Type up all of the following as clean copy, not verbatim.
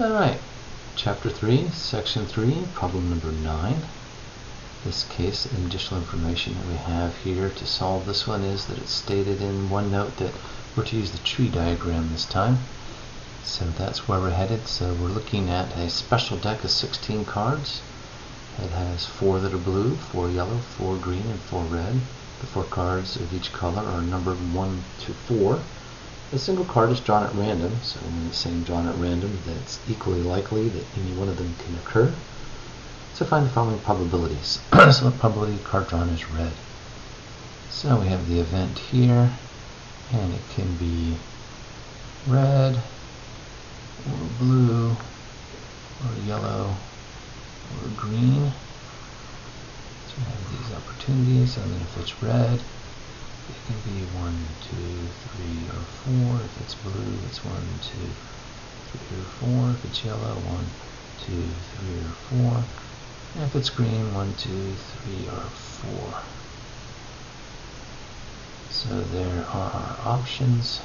Alright, Chapter 3, Section 3, Problem number 9. This case, additional information that we have here to solve this one is that it's stated in OneNote that we're to use the tree diagram this time. So that's where we're headed. So we're looking at a special deck of 16 cards. It has 4 that are blue, 4 yellow, 4 green, and 4 red. The 4 cards of each color are numbered 1 to 4. A single card is drawn at random, so when it's saying drawn at random, that's equally likely that any one of them can occur. So find the following probabilities. So the probability card drawn is red. So we have the event here, and it can be red, or blue, or yellow, or green. So we have these opportunities, and then if it's red, it can be 1, 2, 3, or 4. If it's blue, it's 1, 2, 3, or 4. If it's yellow, 1, 2, 3, or 4. And if it's green, 1, 2, 3, or 4. So there are our options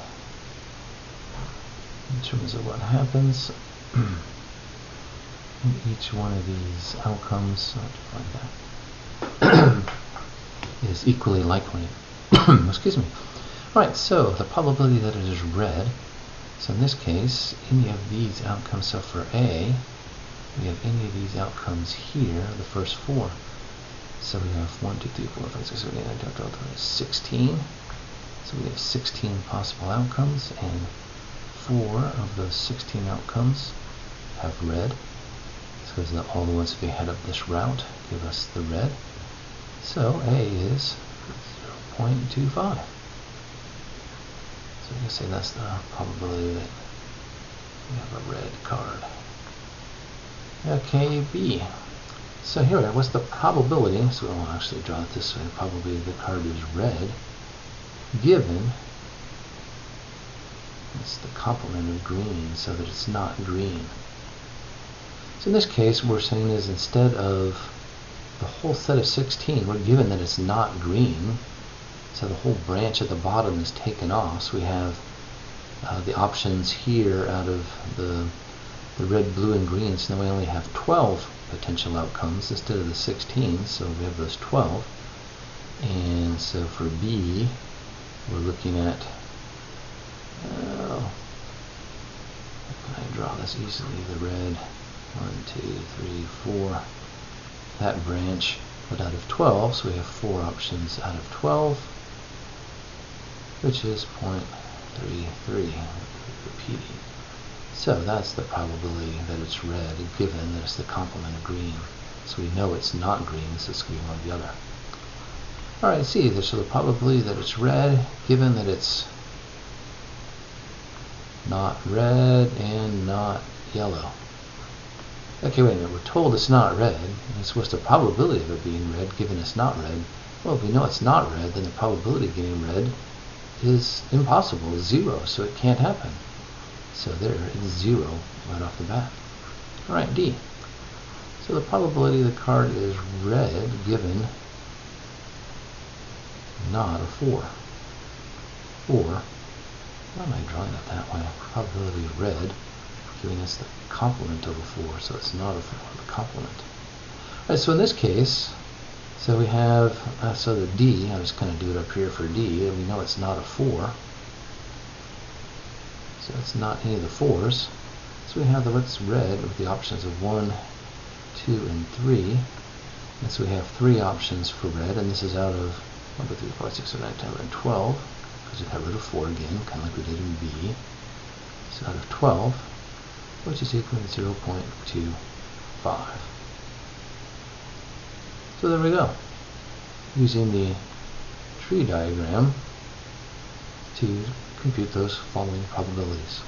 in terms of what happens in each one of these outcomes. So I have to find that is equally likely. Excuse me. Alright, so the probability that it is red, so in this case, any of these outcomes, so for A, we have any of these outcomes here, the first 4. So we have 1, 2, 3, 4, 5, 6, 7, 8, 9, 10, 11, 12, 16. So we have 16 possible outcomes, and 4 of those 16 outcomes have red. Because all the ones ahead of this route give us the red. So A is 0.25. So we can say that's the probability that we have a red card. Okay, B. So here we are. What's the probability? So we'll actually draw it this way. The probability the card is red, given it's the complement of green, so that it's not green. So in this case, what we're saying is instead of the whole set of 16, we're given that it's not green. So the whole branch at the bottom is taken off. So we have the options here out of the red, blue, and green. So now we only have 12 potential outcomes instead of the 16. So we have those 12. And so for B, we're looking at, how can I draw this easily? The red, 1, 2, 3, 4. That branch, but out of 12, so we have 4 options out of 12, which is 0.33, repeating. So that's the probability that it's red, given that it's the complement of green. So we know it's not green, so it's going to be one or the other. Alright, see, so the probability that it's red, given that it's not red and not yellow. Okay, wait a minute, we're told it's not red, and so what's the probability of it being red, given it's not red? Well, if we know it's not red, then the probability of getting red is impossible, it's 0, so it can't happen. So there, it's 0 right off the bat. Alright, D. So the probability the card is red, given not a 4. Or, why am I drawing it that way? Probability of red, giving us the complement of a 4, so it's not a 4, the complement. Alright, so in this case, so we have, so the D, I'm just going to do it up here for D, and we know it's not a 4. So it's not any of the 4s. So we have the what's red with the options of 1, 2, and 3. And so we have 3 options for red, and this is out of 1, 2, 3, 4, 5, 6, 7, 8, 10, 11, 12, because we got rid of 4 again, kind of like we did in B. So out of 12, which is equal to 0.25. So there we go. Using the tree diagram to compute those following probabilities.